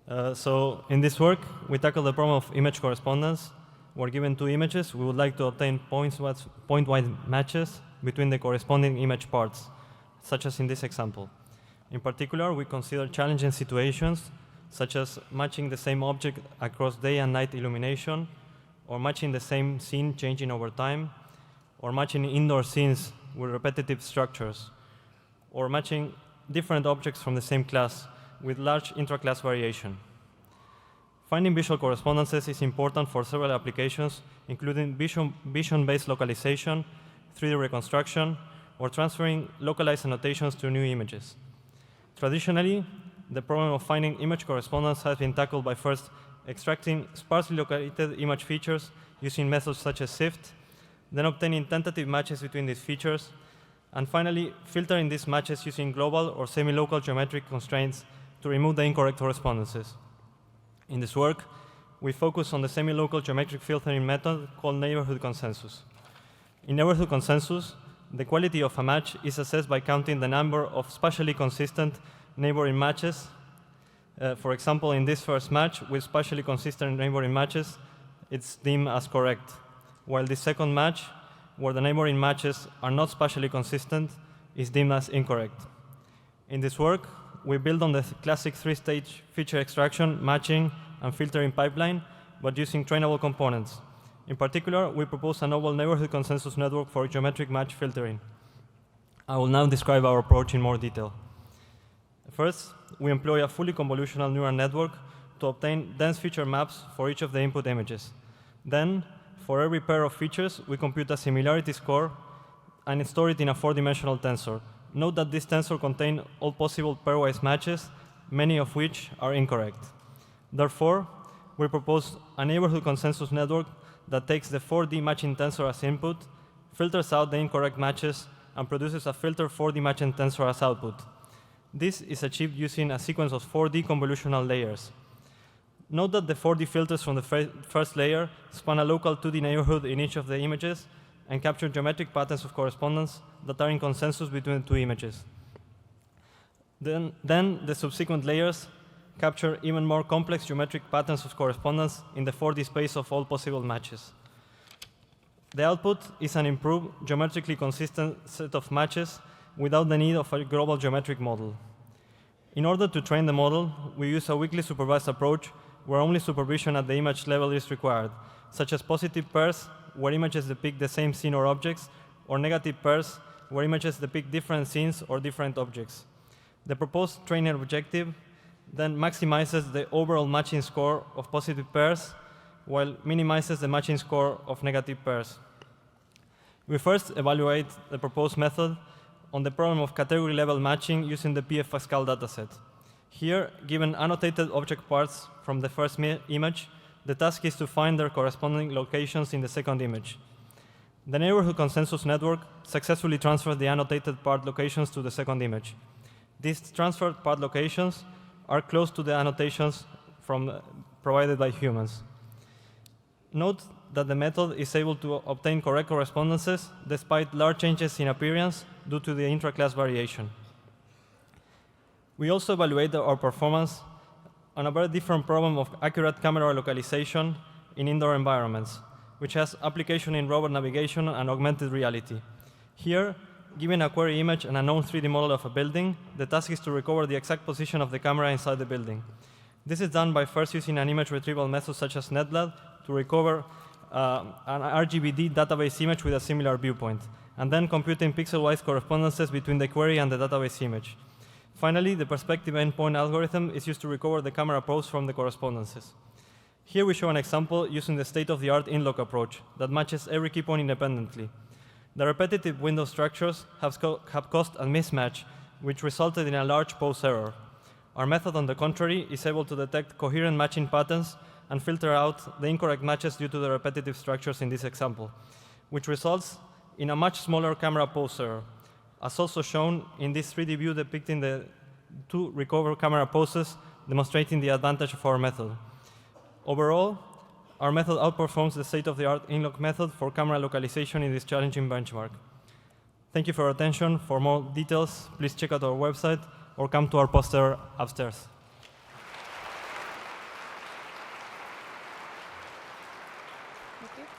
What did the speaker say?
So in this work, we tackle the problem of image correspondence. We're given two images. We would like to obtain point-wise matches between the corresponding image parts, such as in this example. In particular, we consider challenging situations, such as matching the same object across day and night illumination, or matching the same scene changing over time, or matching indoor scenes with repetitive structures, or matching different objects from the same class with large intra-class variation. Finding visual correspondences is important for several applications, including vision-based localization, 3D reconstruction, or transferring localized annotations to new images. Traditionally, the problem of finding image correspondence has been tackled by first extracting sparsely located image features using methods such as SIFT, then obtaining tentative matches between these features, and finally filtering these matches using global or semi-local geometric constraints to remove the incorrect correspondences. In this work, we focus on the semi-local geometric filtering method called neighborhood consensus. In neighborhood consensus, the quality of a match is assessed by counting the number of spatially consistent neighboring matches. For example, in this first match with spatially consistent neighboring matches, it's deemed as correct, while the second match, where the neighboring matches are not spatially consistent, is deemed as incorrect. In this work, we build on the classic three-stage feature extraction, matching, and filtering pipeline, but using trainable components. In particular, we propose a novel neighborhood consensus network for geometric match filtering. I will now describe our approach in more detail. First, we employ a fully convolutional neural network to obtain dense feature maps for each of the input images. Then, for every pair of features, we compute a similarity score and store it in a four-dimensional tensor. Note that this tensor contains all possible pairwise matches, many of which are incorrect. Therefore, we propose a neighborhood consensus network that takes the 4D matching tensor as input, filters out the incorrect matches, and produces a filtered 4D matching tensor as output. This is achieved using a sequence of 4D convolutional layers. Note that the 4D filters from the first layer span a local 2D neighborhood in each of the images and capture geometric patterns of correspondence that are in consensus between the two images. Then the subsequent layers capture even more complex geometric patterns of correspondence in the 4D space of all possible matches. The output is an improved, geometrically consistent set of matches without the need of a global geometric model. In order to train the model, we use a weakly supervised approach where only supervision at the image level is required, such as positive pairs, where images depict the same scene or objects, or negative pairs, where images depict different scenes or different objects. The proposed training objective then maximizes the overall matching score of positive pairs, while minimizes the matching score of negative pairs. We first evaluate the proposed method on the problem of category-level matching using the PF Pascal dataset. Here, given annotated object parts from the first image, the task is to find their corresponding locations in the second image. The neighborhood consensus network successfully transfers the annotated part locations to the second image. These transferred part locations are close to the annotations provided by humans. Note that the method is able to obtain correct correspondences despite large changes in appearance due to the intra-class variation. We also evaluate our performance on a very different problem of accurate camera localization in indoor environments, which has application in robot navigation and augmented reality. Here, given a query image and a known 3D model of a building, the task is to recover the exact position of the camera inside the building. This is done by first using an image retrieval method such as NetBlad to recover an RGBD database image with a similar viewpoint, and then computing pixel-wise correspondences between the query and the database image. Finally, the perspective endpoint algorithm is used to recover the camera pose from the correspondences. Here we show an example using the state-of-the-art InLoc approach that matches every key point independently. The repetitive window structures have caused a mismatch, which resulted in a large pose error. Our method, on the contrary, is able to detect coherent matching patterns and filter out the incorrect matches due to the repetitive structures in this example, which results in a much smaller camera pose error, as also shown in this 3D view depicting the two recovered camera poses, demonstrating the advantage of our method. Overall, our method outperforms the state-of-the-art InLoc method for camera localization in this challenging benchmark. Thank you for your attention. For more details, please check out our website or come to our poster upstairs. Okay.